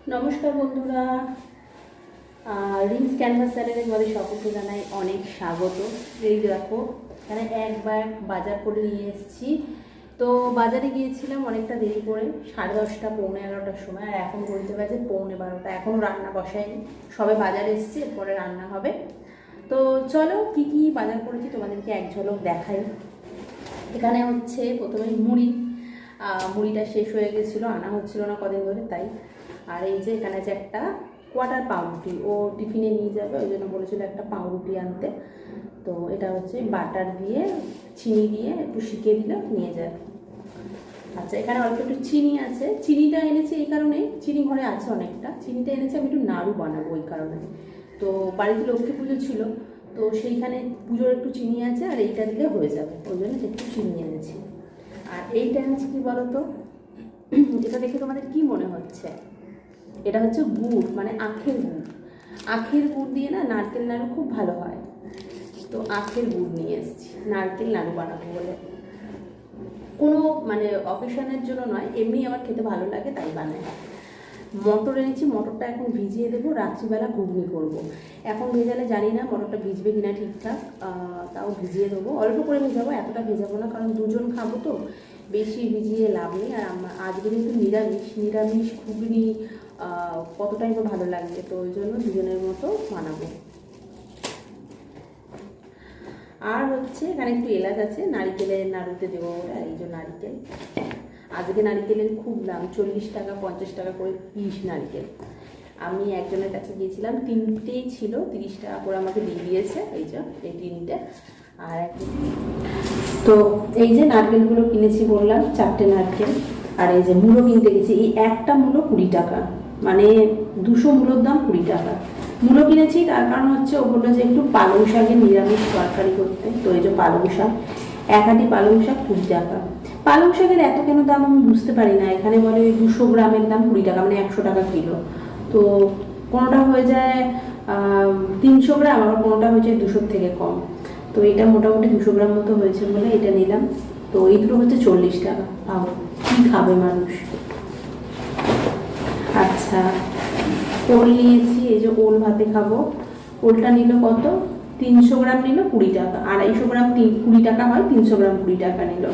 নমস্কার বন্ধুরা, Rings canvas চ্যানেলে তোমাদের সকলকে জানাই অনেক স্বাগত। এই দেখো, এখানে এক ব্যাগ বাজার করে নিয়ে এসেছি। তো বাজারে গিয়েছিলাম অনেকটা দেরি করে, 10:30 পৌনে 11টার সময়, আর এখন বলতে বাজে পৌনে 12টা। এখনও রান্না বসায়নি, সবে বাজার এসেছি, এরপরে রান্না হবে। তো চলো কী কী বাজার করেছি তোমাদেরকে এক ঝলক দেখাই। এখানে হচ্ছে প্রথমে মুড়িটা শেষ হয়ে গেছিলো, আনা হচ্ছিল না কদিন ধরে, তাই। আর এই যে এখানে যে একটা কোয়ার্টার পাউরুটি, ও টিফিনে নিয়ে যাবে, ওই জন্য বলেছিল একটা পাউরুটি আনতে। তো এটা হচ্ছে বাটার দিয়ে চিনি দিয়ে একটু শিখে দিলে নিয়ে যায়। আচ্ছা, এখানে অল্প একটু চিনি আছে। চিনিটা এনেছি এই কারণে, চিনি ঘরে আছে অনেকটা, চিনিটা এনেছি আমি একটু নাড়ু বানাবো ওই কারণে। তো বাড়িতে লক্ষ্মী পুজো ছিল, তো সেইখানে পুজোর একটু চিনি আছে, আর এইটা দিলে হয়ে যাবে, ওই জন্য একটু চিনি এনেছি। আর এইটা এনেছি কী বলো তো, এটা দেখে তোমাদের কি মনে হচ্ছে? এটা হচ্ছে গুড়, মানে আখের গুড়। আখের গুড় দিয়ে না নারকেল নাড়ু খুব ভালো হয়। তো আখের গুড় নিয়ে এসেছি নারকেল নাড়ু বানাবো বলে। কোনো মানে অকেশনের জন্য নয়, এমনি আমার খেতে ভালো লাগে তাই বানাই। মটর এনেছি, মটরটা এখন ভিজিয়ে দেবো, রাত্রিবেলা ঘুগনি করব। এখন ভেজালে জানি না মটরটা ভিজবে কিনা ঠিকঠাক, তাও ভিজিয়ে দেবো। অল্প করে ভেজাবো, এতটা ভেজাবো না, কারণ দুজন খাবো তো, বেশি ভিজিয়ে লাভ নেই। আর আজকে যেহেতু নিরামিষ ঘুগনি কতটাই তো ভালো লাগবে, তো ওই জন্য দুজনের মতো বানাবো। আর হচ্ছে এখানে একটু এলাচ আছে, নারিকেলের নাড়ুতে দেবো ওটা, এই যে নারিকেল। আজকে নারিকেলের খুব দাম, 40 টাকা 50 টাকা করে পিস নারিকেল। আমি একজনের কাছে গিয়েছিলাম, 3টেই ছিল 30 টাকা করে, আমাকে দিয়ে দিয়েছে এই যে এই 3টে। আর তো এই যে নারকেলগুলো কিনেছি বললাম, 4টে নারকেল। আর এই যে মূলো কিনতে গেছি, এই একটা মূলো 20 টাকা, মানে 200 মূলোর দাম 20 টাকা। মূলো কিনেছি তার কারণ হচ্ছে ও বললো যে একটু পালং শাকের নিরামিষ তরকারি করতে, তো এই যে পালং শাক, এক আটি পালং শাক 20 টাকা। পালং শাকের এত কেন দাম আমি বুঝতে পারি না। এখানে বলে 200 গ্রামের দাম 20 টাকা, মানে 100 টাকা কিলো। তো কোনোটা হয়ে যায় 300 গ্রাম, আবার কোনোটা হয়ে যায় 200 থেকে কম। তো এটা মোটামুটি 200 গ্রাম মতো হয়েছে বলে এটা নিলাম। তো এই দুটো হচ্ছে 40 টাকা। ভাবো কী খাবে মানুষ। আচ্ছা, ওল নিয়েছি, এই যে ওল ভাতে খাবো। ওলটা নিল কত? 300 গ্রাম নিল 20 টাকা। 250 গ্রাম 20 টাকা হয়, 300 গ্রাম 20 টাকা নিল।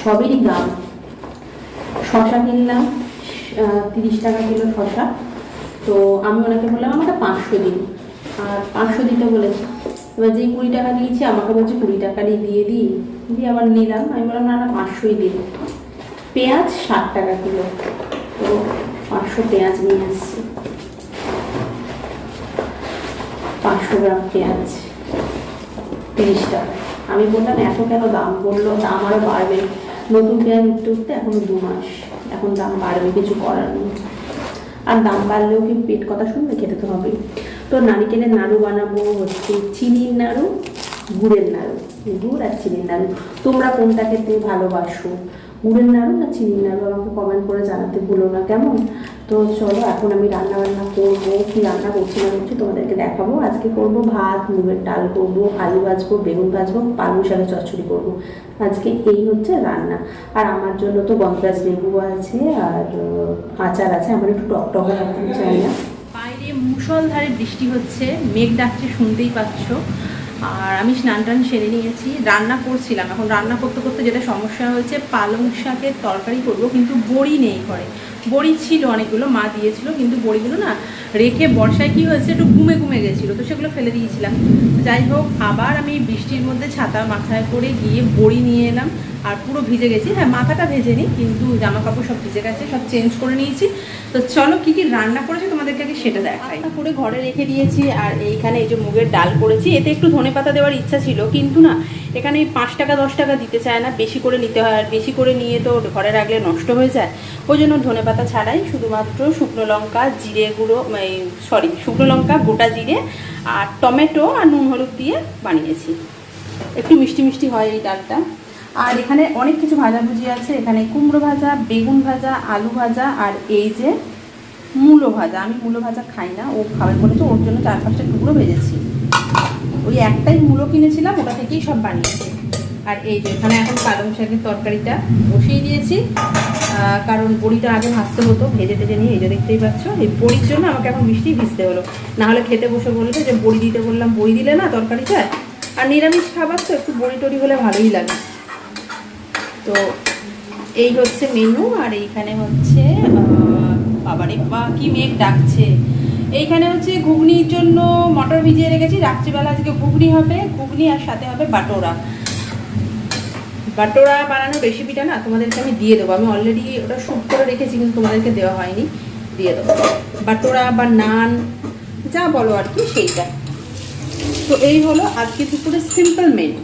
সবেরই দাম। শশা কিনলাম, 30 টাকা কিলো শশা। তো আমি ওনাকে বললাম আমাকে 500 দিন, আর 500 দিতে বলেছে। এবার যেই 20 টাকা দিয়েছি আমাকে বলছে 20 টাকারই দিয়ে আবার নিলাম। আমি বললাম না 500ই দিন। পেঁয়াজ 60 টাকা কিলো, তো 500 পেঁয়াজ নিয়ে আসছি। 500 গ্রাম পেঁয়াজ 30 টাকা। আমি বললাম এত কেন দাম? বললো দাম আরও বাড়বে, নতুন পেঁয়াজ উঠতে এখনো 2 মাস, এখন দাম বাড়বে, কিছু করার নেই। আর দাম বাড়লেও কি পেট কথা শুনবে, খেতে তো হবেই। তো নারিকেলের নাড়ু বানাবো, হচ্ছে চিনির নাড়ু, গুড়ের নাড়ু। গুড় আর চিনির নাড়ু, তোমরা কোনটা খেতে ভালোবাসো, গুড়ের নাড়ু না চিনির নাড়ু? আমাকে কমেন্ট করে জানাতে ভুলো না, কেমন? তো চলো এখন আমি রান্না করবো। কি রান্না করছি না করছি তোমাদেরকে দেখাবো। আজকে করবো ভাত, মুগের ডাল করবো, আলু ভাজবো, বেগুন ভাজবো, পালং শাকের চচ্চড়ি করবো। আজকে এই হচ্ছে রান্না। আর আমার জন্য তো গন্ধরাজ লেবু আছে, আর আচার আছে। আমার একটু টকটক রাখতে চাই না। বাইরে মুষলধারে বৃষ্টি হচ্ছে, মেঘ ডাকছে, শুনতেই পাচ্ছ। আর আমি স্নান টান সেরে নিয়েছি, রান্না করছিলাম। এখন রান্না করতে করতে যেটা সমস্যা হয়েছে, পালং শাকের তরকারি করবো, কিন্তু বড়ি নেই ঘরে। বড়ি ছিল অনেকগুলো, মা দিয়েছিল, কিন্তু বড়িগুলো না রেখে বর্ষায় কী হয়েছে একটু ঘুমে গেছিলো, তো সেগুলো ফেলে দিয়েছিলাম। যাই হোক, আবার আমি বৃষ্টির মধ্যে ছাতা মাথায় করে গিয়ে বড়ি নিয়ে এলাম, আর পুরো ভিজে গেছি। হ্যাঁ, মাথাটা ভেজে নিই, কিন্তু জামা কাপড় সব ভিজে গেছে, সব চেঞ্জ করে নিয়েছি। তো চলো কী কী রান্না করেছি তোমাদেরকে আগে সেটা দেখাই। করে ঘরে রেখে দিয়েছি। আর এইখানে এই যে মুগের ডাল করেছি, এতে একটু ধনেপাতা দেওয়ার ইচ্ছা ছিল, কিন্তু না এখানে 5 টাকা 10 টাকা দিতে চায় না, বেশি করে নিতে হয়। আর বেশি করে নিয়ে তো ঘরে রাখলে নষ্ট হয়ে যায়, ওই জন্য ধনেপাতা ছাড়াই শুধুমাত্র শুকনো লঙ্কা, জিরে গুঁড়ো, শুকনো লঙ্কা, গোটা জিরে আর টমেটো আর নুন হলুদ দিয়ে বানিয়েছি। একটু মিষ্টি মিষ্টি হয় এই ডালটা। আর এখানে অনেক কিছু ভাজাভুজি আছে, এখানে কুমড়ো ভাজা, বেগুন ভাজা, আলু ভাজা, আর এই যে মূলো ভাজা। আমি মূলো ভাজা খাই না, ও খাবে বলেছে, ওর জন্য 4-5টা টুকরো ভেজেছি। ওই একটাই মূলো কিনেছিলাম, ওটা থেকেই সব বানিয়েছি। আর এই যে এখানে এখন পালং শাকের তরকারিটা বসিয়ে দিয়েছি। কারণ বড়িটা আগে ভাজতে হতো, ভেজে টেজে নিয়ে, এই যে দেখতেই পাচ্ছ। এই বড়ির জন্য আমাকে এখন বৃষ্টি ভিজতে হলো, না হলে খেতে বসে বলবে যে বড়ি দিতে বললাম বড়ি দিলে না তরকারিটা। আর নিরামিষ খাবার তো একটু বড়ি টড়ি হলে ভালোই লাগে। তো এই হচ্ছে মেনু। আর এইখানে হচ্ছে বাবারে বাবা কি মেঘ ডাকছে। এইখানে হচ্ছে ঘুগনির জন্য মটর ভিজিয়ে রেখেছি, রাত্রিবেলা আজকে ঘুগনি হবে, ঘুগনি আর সাথে হবে বাটোরা। বাটোরা বানানোর রেসিপিটা না তোমাদেরকে আমি দিয়ে দেবো, আমি অলরেডি ওটা শুট করে রেখেছি কিন্তু তোমাদেরকে দেওয়া হয়নি, দিয়ে দেবো। বাটোরা বা নান যা বলো আর কি সেইটা। তো এই হলো আজকে দুপুরে সিম্পল মেনু।